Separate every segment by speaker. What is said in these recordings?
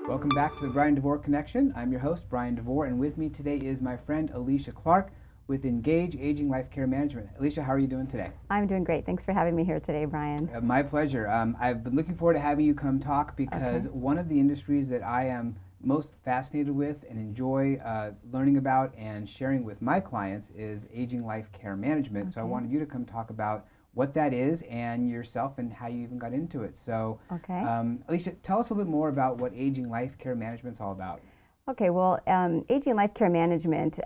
Speaker 1: Welcome back to the Bryan Devore Connection. I'm your host, Bryan Devore, and with me today is my friend Alesia Clark with Engage Aging Life Care Management. Alesia, how are you doing today?
Speaker 2: I'm doing great. Thanks for having me here today, Bryan.
Speaker 1: My pleasure. I've been looking forward to having you come talk because one of the industries that I am most fascinated with and enjoy learning about and sharing with my clients is aging life care management. So I wanted you to come talk about what that is and yourself and how you even got into it. So, Alesia, tell us a little bit more about what aging life care management is all about.
Speaker 2: Okay, well, aging life care management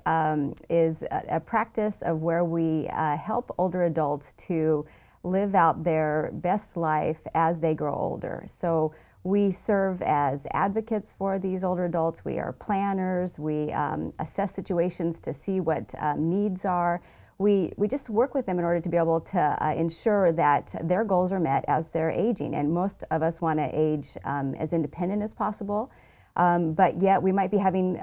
Speaker 2: is a practice of where we help older adults to live out their best life as they grow older. So we serve as advocates for these older adults. We are planners. We assess situations to see what needs are. We just work with them in order to be able to ensure that their goals are met as they're aging. And most of us want to age as independent as possible, but yet we might be having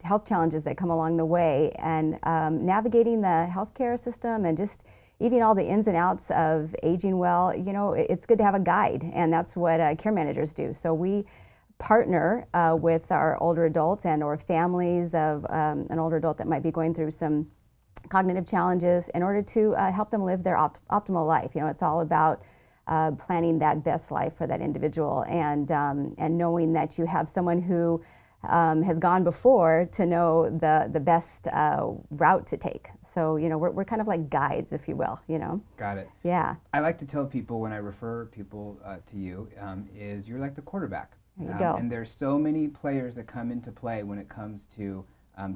Speaker 2: health challenges that come along the way. And navigating the healthcare system and just even all the ins and outs of aging well, you know, it's good to have a guide, and that's what care managers do. So we partner with our older adults and or families of an older adult that might be going through some cognitive challenges in order to help them live their optimal life. You know, it's all about planning that best life for that individual, and knowing that you have someone who has gone before to know the best route to take. So, you know, we're kind of like guides, if you will, you know.
Speaker 1: Got it.
Speaker 2: Yeah.
Speaker 1: I like to tell people when I refer people to you is you're like the quarterback.
Speaker 2: There you go.
Speaker 1: And there's so many players that come into play when it comes to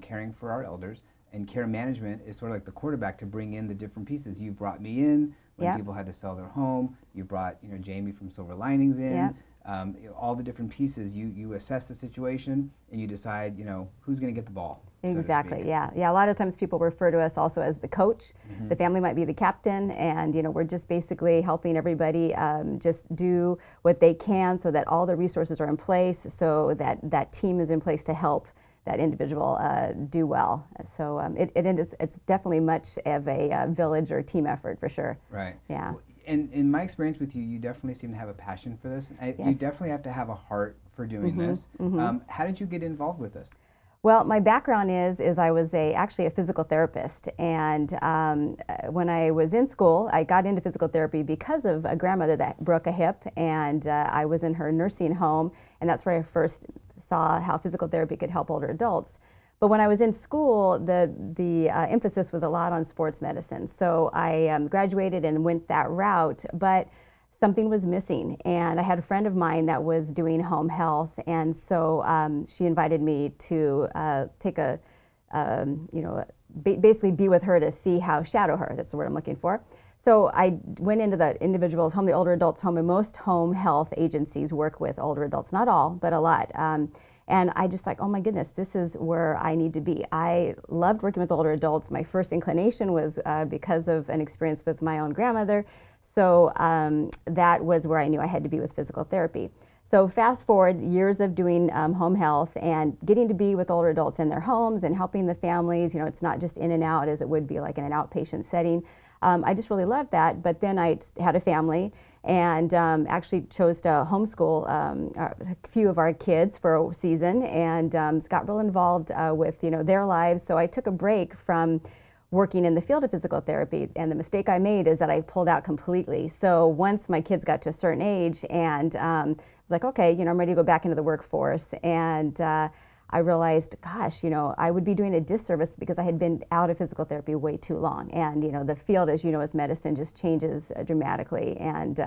Speaker 1: caring for our elders. And care management is sort of like the quarterback to bring in the different pieces. You brought me in when people had to sell their home. You brought, you know, Jamie from Silver Linings in. You know, all the different pieces. You assess the situation and you decide, you know, who's going to get the ball.
Speaker 2: Exactly.
Speaker 1: So
Speaker 2: Yeah. A lot of times people refer to us also as the coach. The family might be the captain, and you know, we're just basically helping everybody just do what they can so that all the resources are in place, so that that team is in place to help that individual do well. So it's definitely much of a village or team effort for sure.
Speaker 1: Right.
Speaker 2: Yeah.
Speaker 1: And in my experience with you, you definitely seem to have a passion for this. You definitely have to have a heart for doing this. How did you get involved with this?
Speaker 2: Well, my background is I was actually a physical therapist, and when I was in school, I got into physical therapy because of a grandmother that broke a hip, and I was in her nursing home, and that's where I first saw how physical therapy could help older adults. But when I was in school, the emphasis was a lot on sports medicine, so I graduated and went that route, but something was missing, and I had a friend of mine that was doing home health, and so she invited me to take a, you know, basically be with her to see how, shadow her, that's the word I'm looking for. So I went into the individual's home, the older adult's home, and most home health agencies work with older adults, not all, but a lot. And I just like, oh my goodness, this is where I need to be. I loved working with older adults. My first inclination was because of an experience with my own grandmother. So that was where I knew I had to be with physical therapy. So fast forward years of doing home health and getting to be with older adults in their homes and helping the families. You know, it's not just in and out as it would be like in an outpatient setting. I just really loved that. But then I had a family and actually chose to homeschool a few of our kids for a season, and got real involved with, you know, their lives. So I took a break from working in the field of physical therapy, and the mistake I made is that I pulled out completely. So once my kids got to a certain age, and I was like, okay, you know, I'm ready to go back into the workforce, and I realized, gosh, you know, I would be doing a disservice because I had been out of physical therapy way too long, and you know, the field, as you know, as medicine, just changes dramatically, and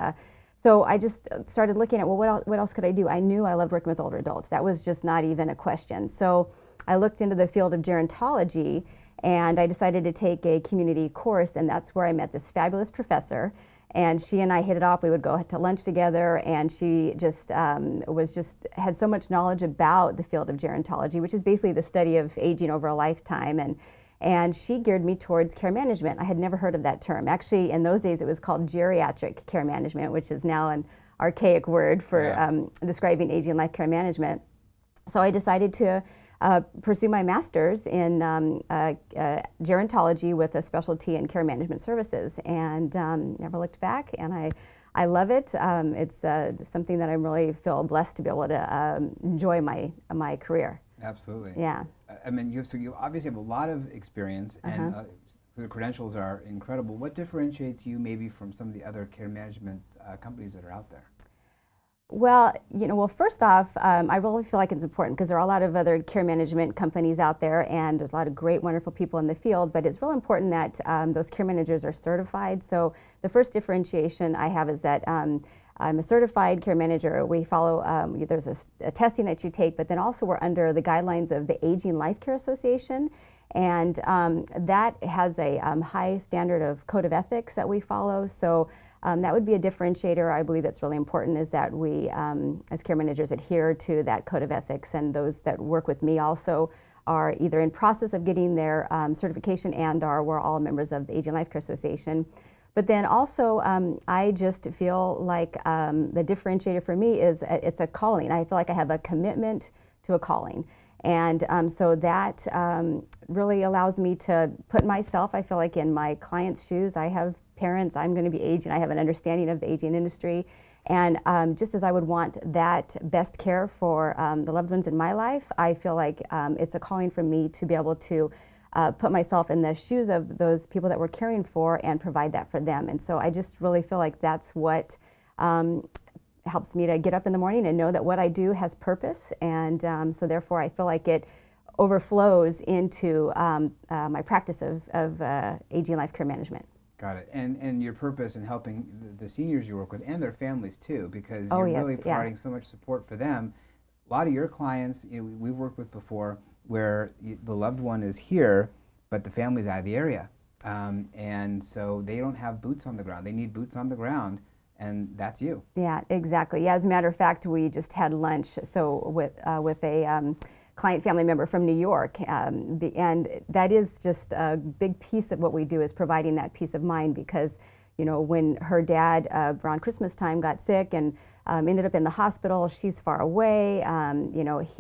Speaker 2: so I just started looking at, well, what else could I do? I knew I loved working with older adults. That was just not even a question. So I looked into the field of gerontology, and I decided to take a community course, and that's where I met this fabulous professor. And she and I hit it off. We would go to lunch together, and she just had so much knowledge about the field of gerontology, which is basically the study of aging over a lifetime. And she geared me towards care management. I had never heard of that term. Actually, in those days, it was called geriatric care management, which is now an archaic word for describing aging life care management. So I decided to pursue my master's in gerontology with a specialty in care management services, and never looked back. And I love it. It's something that I really feel blessed to be able to enjoy my career.
Speaker 1: Absolutely.
Speaker 2: Yeah.
Speaker 1: I mean, you obviously have a lot of experience, and the credentials are incredible. What differentiates you maybe from some of the other care management companies that are out there?
Speaker 2: Well, first off, I really feel like it's important because there are a lot of other care management companies out there, and there's a lot of great, wonderful people in the field, but it's real important that those care managers are certified. So the first differentiation I have is that I'm a certified care manager. We follow, there's a testing that you take, but then also we're under the guidelines of the Aging Life Care Association, and that has a high standard of code of ethics that we follow. So that would be a differentiator. I believe that's really important, is that we, as care managers, adhere to that code of ethics, and those that work with me also are either in process of getting their certification and/or we're all members of the Aging Life Care Association. But then also, I just feel like the differentiator for me is it's a calling. I feel like I have a commitment to a calling. And so that really allows me to put myself, I feel like, in my client's shoes. I have parents, I'm going to be aging, I have an understanding of the aging industry. And just as I would want that best care for the loved ones in my life, I feel like it's a calling for me to be able to put myself in the shoes of those people that we're caring for and provide that for them. And so I just really feel like that's what helps me to get up in the morning and know that what I do has purpose. And so therefore I feel like it overflows into my practice of aging life care management.
Speaker 1: Got it. And your purpose in helping the seniors you work with and their families too, because you're really providing so much support for them. A lot of your clients, we've worked with before, where the loved one is here, but the family's out of the area. And so they don't have boots on the ground. They need boots on the ground, and that's you. Yeah,
Speaker 2: exactly. Yeah, as a matter of fact, we just had lunch with a client family member from New York, and that is just a big piece of what we do, is providing that peace of mind, because when her dad around Christmas time got sick and ended up in the hospital, she's far away.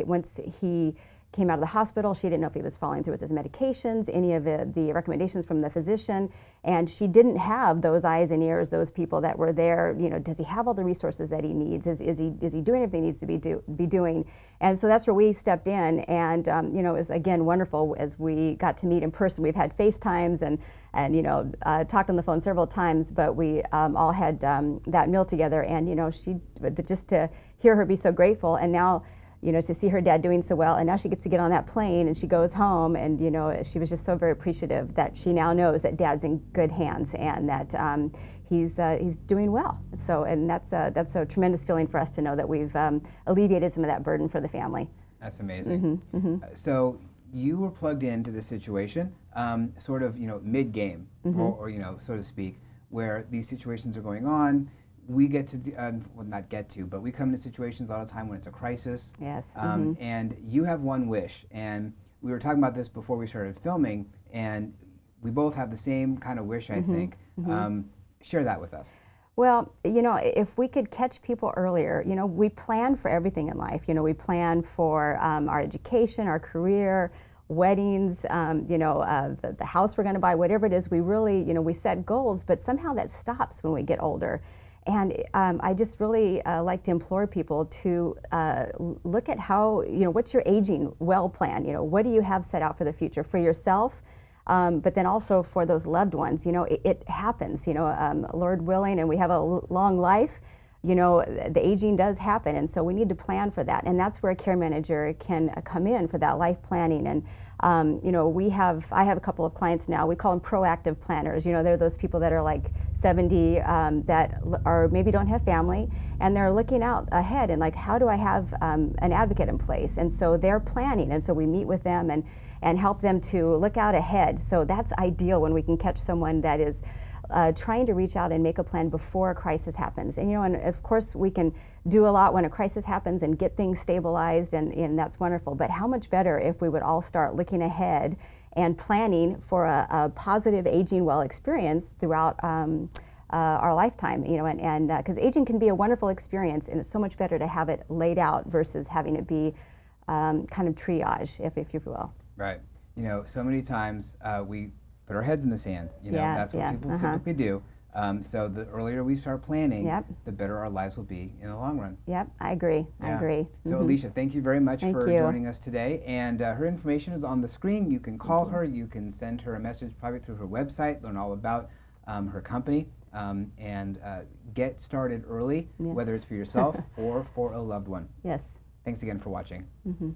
Speaker 2: Once he came out of the hospital, she didn't know if he was following through with his medications, any of the recommendations from the physician, and she didn't have those eyes and ears, those people that were there. Does he have all the resources that he needs? Is he doing everything he needs to be doing? And so that's where we stepped in, and it was again wonderful as we got to meet in person. We've had FaceTimes and talked on the phone several times, but we all had that meal together, and she just to hear her be so grateful, and now to see her dad doing so well, and now she gets to get on that plane and she goes home, and she was just so very appreciative that she now knows that dad's in good hands and that he's doing well. So, and that's a tremendous feeling for us to know that we've alleviated some of that burden for the family.
Speaker 1: That's amazing. So you were plugged into this situation, sort of mid-game, or so to speak, where these situations are going on. We get to, well, not get to, but we come into situations all the time when it's a crisis.
Speaker 2: Yes.
Speaker 1: And you have one wish, and we were talking about this before we started filming, and we both have the same kind of wish, I think. Share that with us.
Speaker 2: Well, if we could catch people earlier, we plan for everything in life. We plan for our education, our career, weddings, the house we're going to buy, whatever it is. We really, we set goals, but somehow that stops when we get older. And I just really like to implore people to look at how, what's your aging well plan? What do you have set out for the future for yourself, but then also for those loved ones? It happens, Lord willing, and we have a long life, the aging does happen. And so we need to plan for that. And that's where a care manager can come in for that life planning. And I have a couple of clients now, we call them proactive planners. They're those people that are like 70 that are maybe don't have family, and they're looking out ahead and like, how do I have an advocate in place? And so they're planning, and so we meet with them and help them to look out ahead. So that's ideal when we can catch someone that is trying to reach out and make a plan before a crisis happens. And and of course we can do a lot when a crisis happens and get things stabilized, and that's wonderful. But how much better if we would all start looking ahead and planning for a positive aging well experience throughout our lifetime, and because aging can be a wonderful experience, and it's so much better to have it laid out versus having it be kind of triage, if you will.
Speaker 1: Right. So many times we put our heads in the sand. That's what people typically do. So the earlier we start planning,
Speaker 2: Yep.
Speaker 1: the better our lives will be in the long run.
Speaker 2: Yep, I agree. I
Speaker 1: Yeah.
Speaker 2: agree.
Speaker 1: So Alesia, thank you very much
Speaker 2: Thank
Speaker 1: for
Speaker 2: you.
Speaker 1: joining us today. And her information is on the screen. You can call her. You can send her a message probably through her website, learn all about her company, and get started early,
Speaker 2: Yes.
Speaker 1: whether it's for yourself or for a loved one.
Speaker 2: Yes.
Speaker 1: Thanks again for watching.
Speaker 2: Thank you.